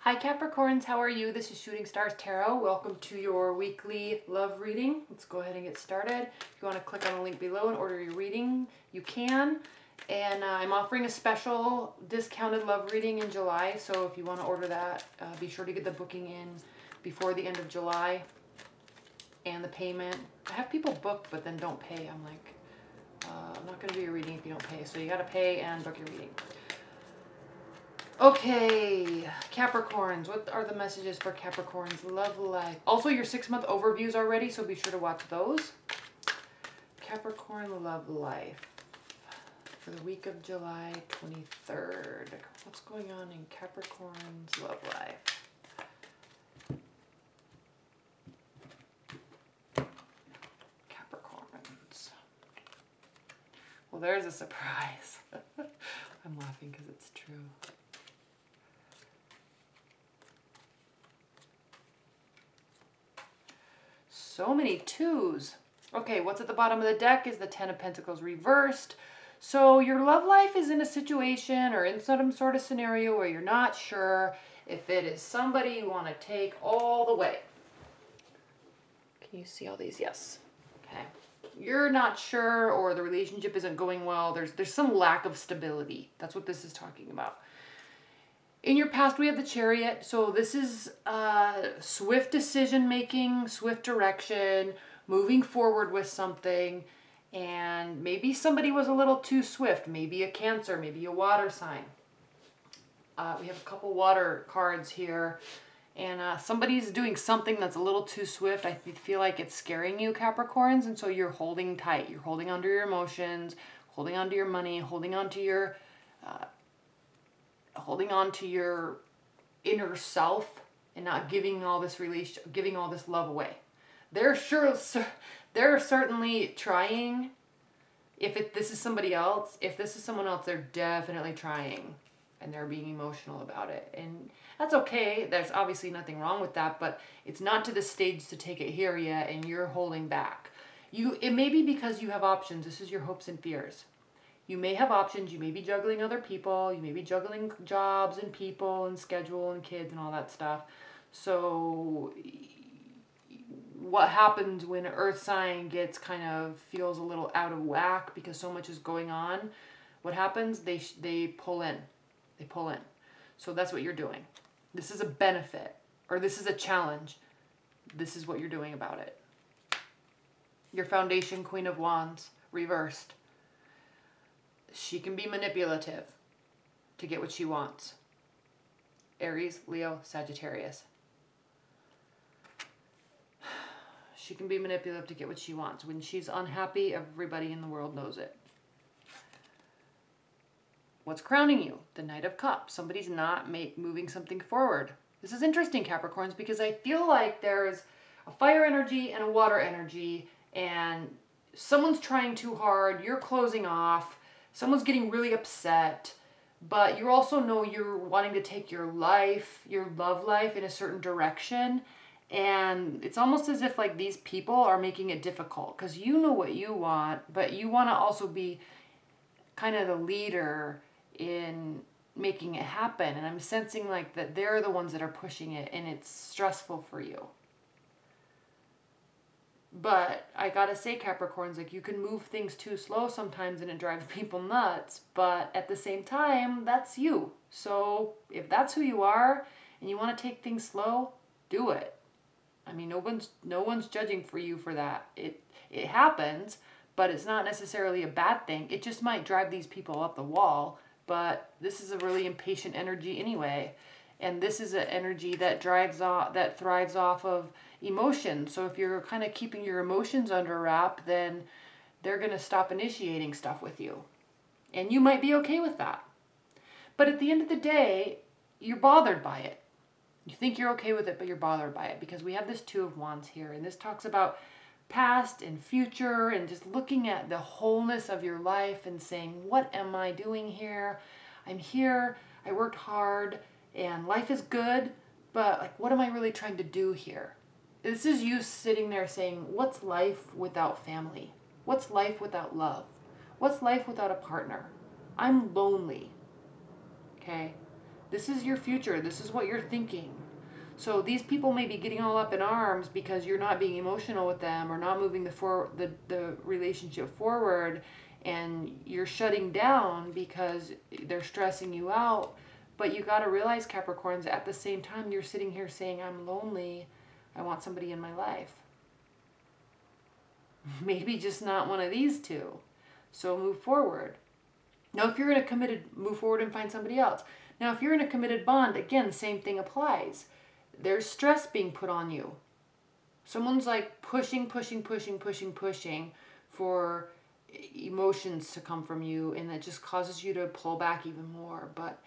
Hi Capricorns, how are you? This is Shooting Stars Tarot. Welcome to your weekly love reading. Let's go ahead and get started. If you want to click on the link below and order your reading, you can. And I'm offering a special discounted love reading in July. So if you want to order that, be sure to get the booking in before the end of July. And the payment. I have people book but then don't pay. I'm like, I'm not going to do your reading if you don't pay. So you got to pay and book your reading. Okay, Capricorns, what are the messages for Capricorns' love life? Also, your 6-month overviews already, so be sure to watch those. Capricorn love life for the week of July 23rd. What's going on in Capricorn's love life? Capricorns. Well, there's a surprise. I'm laughing because it's true. So many twos. Okay, what's at the bottom of the deck is the Ten of Pentacles reversed. So your love life is in a situation or in some sort of scenario where you're not sure if it is somebody you want to take all the way. Can you see all these? Yes. Okay. You're not sure or the relationship isn't going well. There's some lack of stability. That's what this is talking about. In your past, we have the Chariot. So this is swift decision making, swift direction, moving forward with something. And maybe somebody was a little too swift. Maybe a Cancer, maybe a water sign. We have a couple water cards here. And somebody's doing something that's a little too swift. I feel like it's scaring you, Capricorns. And so you're holding tight. You're holding onto your emotions, holding onto your money, holding onto your inner self and not giving all this giving all this love away. They're certainly trying. If this is somebody else, if this is someone else, they're definitely trying and they're being emotional about it. And that's okay. There's obviously nothing wrong with that, but it's not to the stage to take it here yet and you're holding back. It may be because you have options. This is your hopes and fears. You may have options. You may be juggling other people. You may be juggling jobs and people and schedule and kids and all that stuff. So what happens when an earth sign feels a little out of whack because so much is going on? What happens? They pull in. They pull in. So that's what you're doing. This is a benefit or this is a challenge. This is what you're doing about it. Your foundation, Queen of Wands, reversed. She can be manipulative to get what she wants. Aries, Leo, Sagittarius. She can be manipulative to get what she wants. When she's unhappy, everybody in the world knows it. What's crowning you? The Knight of Cups. Somebody's not moving something forward. This is interesting, Capricorns, because I feel like there's a fire energy and a water energy, and someone's trying too hard. You're closing off. Someone's getting really upset, but you also know you're wanting to take your life, your love life in a certain direction. And it's almost as if like these people are making it difficult because you know what you want, but you want to also be kind of the leader in making it happen. And I'm sensing like that they're the ones that are pushing it and it's stressful for you. But I gotta say, Capricorns, like you can move things too slow sometimes and it drives people nuts. But at the same time, that's you. So if that's who you are and you want to take things slow, do it. I mean, no one's judging for you for that. It happens, but it's not necessarily a bad thing. It just might drive these people up the wall. But this is a really impatient energy anyway. And this is an energy that thrives off of emotion. So if you're kind of keeping your emotions under wrap, then they're going to stop initiating stuff with you. And you might be okay with that. But at the end of the day, you're bothered by it. You think you're okay with it, but you're bothered by it because we have this Two of Wands here. And this talks about past and future and just looking at the wholeness of your life and saying, what am I doing here? I'm here. I worked hard. And life is good, but like, what am I really trying to do here? This is you sitting there saying, what's life without family? What's life without love? What's life without a partner? I'm lonely, okay? This is your future. This is what you're thinking. So these people may be getting all up in arms because you're not being emotional with them or not moving the relationship forward, and you're shutting down because they're stressing you out. But you got to realize, Capricorns, at the same time, you're sitting here saying, I'm lonely. I want somebody in my life. Maybe just not one of these two. So move forward. Now, if you're in a committed, move forward and find somebody else. Now, if you're in a committed bond, again, same thing applies. There's stress being put on you. Someone's like pushing for emotions to come from you, and that just causes you to pull back even more. But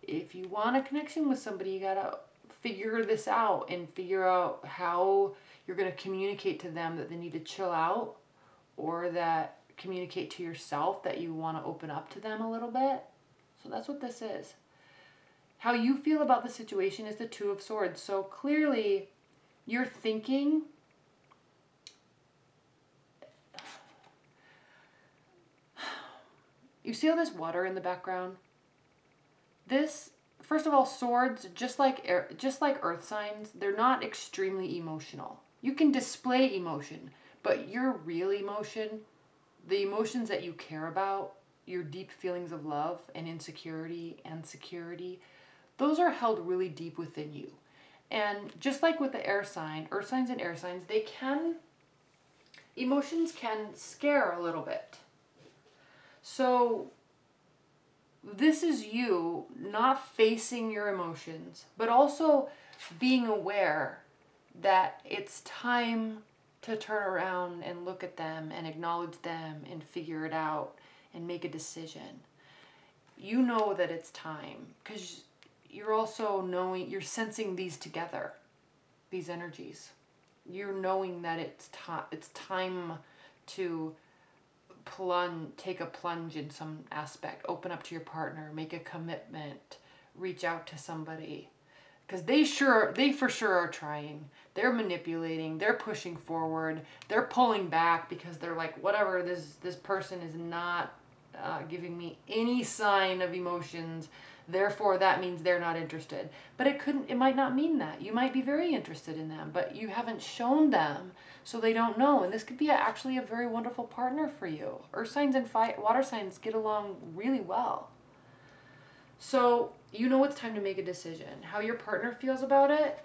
if you want a connection with somebody, you gotta figure this out and figure out how you're gonna communicate to them that they need to chill out, or that communicate to yourself that you want to open up to them a little bit. So that's what this is. How you feel about the situation is the Two of Swords. So clearly you're thinking, you see all this water in the background? This, first of all, swords, just like earth signs, they're not extremely emotional. You can display emotion, but your real emotion, the emotions that you care about, your deep feelings of love and insecurity and security, those are held really deep within you. And just like with the earth signs and air signs, emotions can scare a little bit. So this is you not facing your emotions, but also being aware that it's time to turn around and look at them and acknowledge them and figure it out and make a decision. You know that it's time because you're also knowing, you're sensing these together, these energies. You're knowing that it's time to take a plunge in some aspect, open up to your partner, make a commitment, reach out to somebody. Because they for sure are trying. They're manipulating. They're pushing forward. They're pulling back because they're like, whatever, this person is not giving me any sign of emotions. Therefore, that means they're not interested. But it might not mean that. You might be very interested in them, but you haven't shown them, so they don't know. And this could be actually a very wonderful partner for you. Earth signs and water signs get along really well. So you know it's time to make a decision. How your partner feels about it,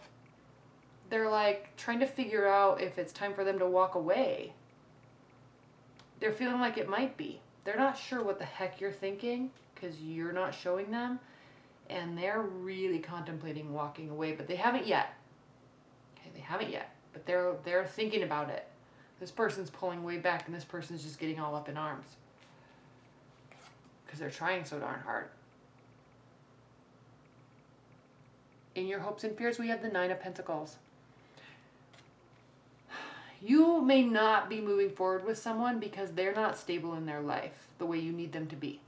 they're like trying to figure out if it's time for them to walk away. They're feeling like it might be. They're not sure what the heck you're thinking because you're not showing them. And they're really contemplating walking away, but they haven't yet. Okay, they haven't yet, but they're thinking about it. This person's pulling way back and this person's just getting all up in arms because they're trying so darn hard. In your hopes and fears, we have the Nine of Pentacles. You may not be moving forward with someone because they're not stable in their life the way you need them to be.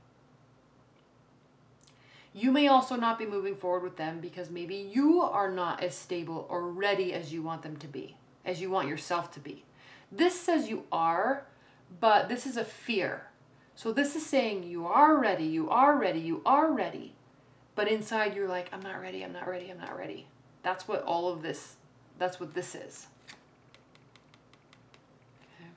You may also not be moving forward with them because maybe you are not as stable or ready as you want them to be, as you want yourself to be. This says you are, but this is a fear. So this is saying you are ready, you are ready, you are ready. But inside you're like, I'm not ready, I'm not ready, I'm not ready. That's what all of this, that's what this is. Okay.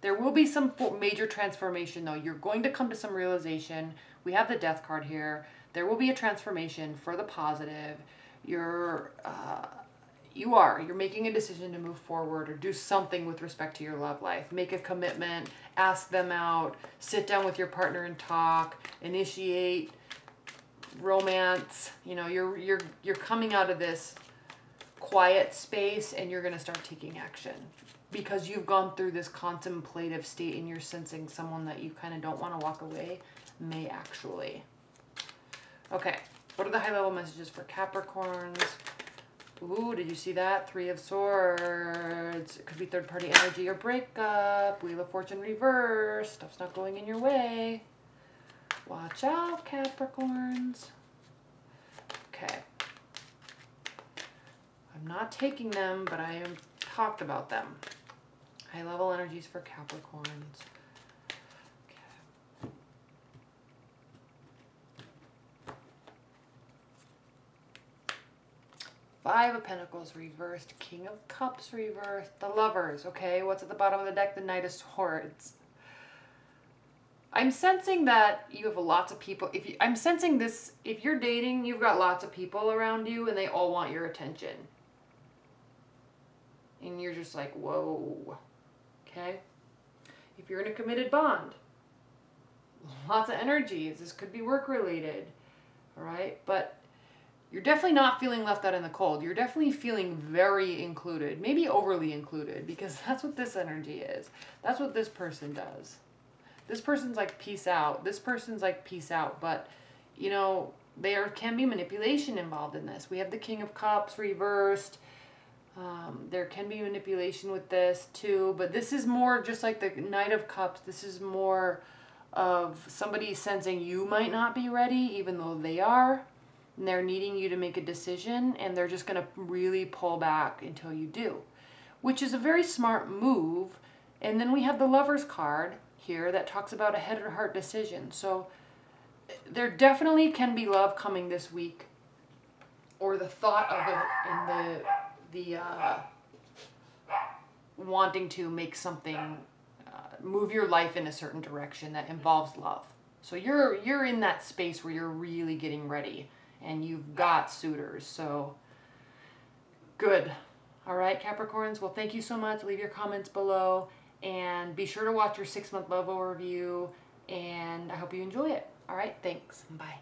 There will be some major transformation though. You're going to come to some realization. We have the Death card here. There will be a transformation for the positive. You're making a decision to move forward or do something with respect to your love life. Make a commitment, ask them out, sit down with your partner and talk, initiate romance. You know, you're coming out of this quiet space and you're going to start taking action because you've gone through this contemplative state and you're sensing someone that you kind of don't want to walk away may actually. Okay, what are the high level messages for Capricorns? Ooh, did you see that? Three of Swords. It could be third party energy or breakup. Wheel of Fortune reverse. Stuff's not going in your way. Watch out, Capricorns. Okay. I'm not taking them, but I am talked about them. High level energies for Capricorns. Okay. Five of Pentacles reversed, King of Cups reversed, the Lovers, okay? What's at the bottom of the deck? The Knight of Swords. I'm sensing that you have lots of people. I'm sensing this, if you're dating, you've got lots of people around you and they all want your attention. And you're just like, whoa, okay? If you're in a committed bond, lots of energies. This could be work related, all right? But you're definitely not feeling left out in the cold. You're definitely feeling very included, maybe overly included, because that's what this energy is. That's what this person does. This person's like, peace out. This person's like, peace out. But, you know, there can be manipulation involved in this. We have the King of Cups reversed. There can be manipulation with this too. But this is more just like the Knight of Cups. This is more of somebody sensing you might not be ready, even though they are. And they're needing you to make a decision. And they're just going to really pull back until you do. Which is a very smart move. And then we have the Lovers card here that talks about a head or heart decision. So there definitely can be love coming this week, or the thought of it, and the wanting to make something move your life in a certain direction that involves love. So you're in that space where you're really getting ready and you've got suitors. So good. All right, Capricorns. Well, thank you so much. Leave your comments below. And be sure to watch your 6-month love overview, and I hope you enjoy it. All right, thanks. Bye.